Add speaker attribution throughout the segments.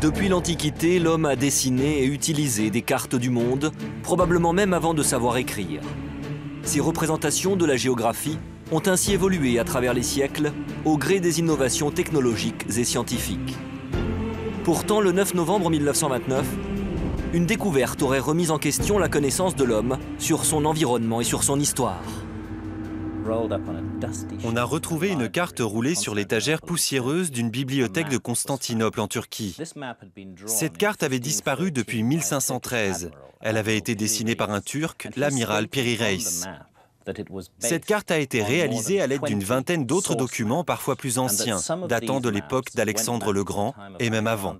Speaker 1: Depuis l'Antiquité, l'homme a dessiné et utilisé des cartes du monde, probablement même avant de savoir écrire. Ces représentations de la géographie ont ainsi évolué à travers les siècles, au gré des innovations technologiques et scientifiques. Pourtant, le 9 novembre 1929, une découverte aurait remis en question la connaissance de l'homme sur son environnement et sur son histoire.
Speaker 2: On a retrouvé une carte roulée sur l'étagère poussiéreuse d'une bibliothèque de Constantinople en Turquie. Cette carte avait disparu depuis 1513. Elle avait été dessinée par un Turc, l'amiral Piri Reis. Cette carte a été réalisée à l'aide d'une vingtaine d'autres documents, parfois plus anciens, datant de l'époque d'Alexandre le Grand et même avant.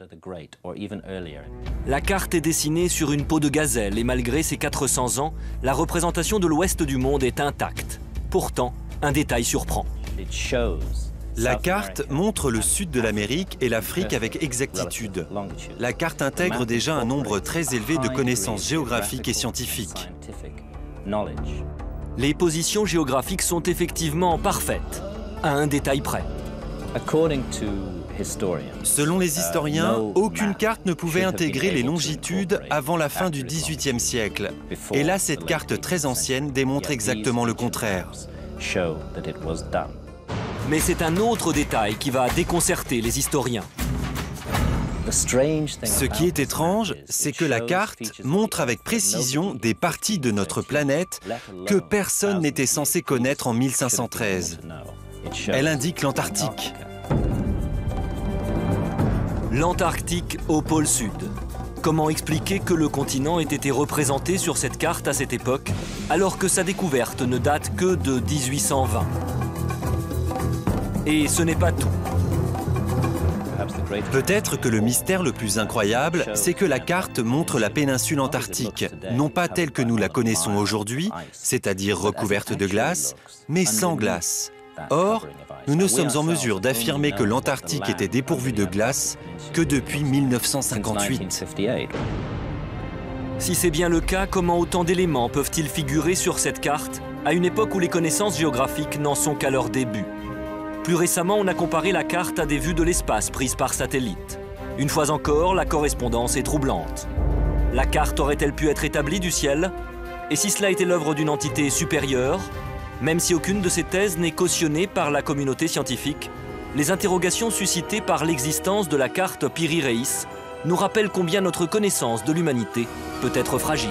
Speaker 1: La carte est dessinée sur une peau de gazelle et malgré ses 400 ans, la représentation de l'ouest du monde est intacte. Pourtant, un détail surprend.
Speaker 2: La carte montre le sud de l'Amérique et l'Afrique avec exactitude. La carte intègre déjà un nombre très élevé de connaissances géographiques et scientifiques.
Speaker 1: Les positions géographiques sont effectivement parfaites, à un détail près.
Speaker 2: Selon les historiens, aucune carte ne pouvait intégrer les longitudes avant la fin du XVIIIe siècle. Et là, cette carte très ancienne démontre exactement le contraire.
Speaker 1: Mais c'est un autre détail qui va déconcerter les historiens.
Speaker 2: Ce qui est étrange, c'est que la carte montre avec précision des parties de notre planète que personne n'était censé connaître en 1513. Elle indique l'Antarctique.
Speaker 1: L'Antarctique au pôle Sud. Comment expliquer que le continent ait été représenté sur cette carte à cette époque, alors que sa découverte ne date que de 1820? Et ce n'est pas tout.
Speaker 2: Peut-être que le mystère le plus incroyable, c'est que la carte montre la péninsule antarctique, non pas telle que nous la connaissons aujourd'hui, c'est-à-dire recouverte de glace, mais sans glace. Or, nous ne sommes en mesure d'affirmer que l'Antarctique était dépourvue de glace que depuis 1958.
Speaker 1: Si c'est bien le cas, comment autant d'éléments peuvent-ils figurer sur cette carte à une époque où les connaissances géographiques n'en sont qu'à leur début? Plus récemment, on a comparé la carte à des vues de l'espace prises par satellite. Une fois encore, la correspondance est troublante. La carte aurait-elle pu être établie du ciel? Et si cela était l'œuvre d'une entité supérieure? Même si aucune de ces thèses n'est cautionnée par la communauté scientifique, les interrogations suscitées par l'existence de la carte Piri Reis nous rappellent combien notre connaissance de l'humanité peut être fragile.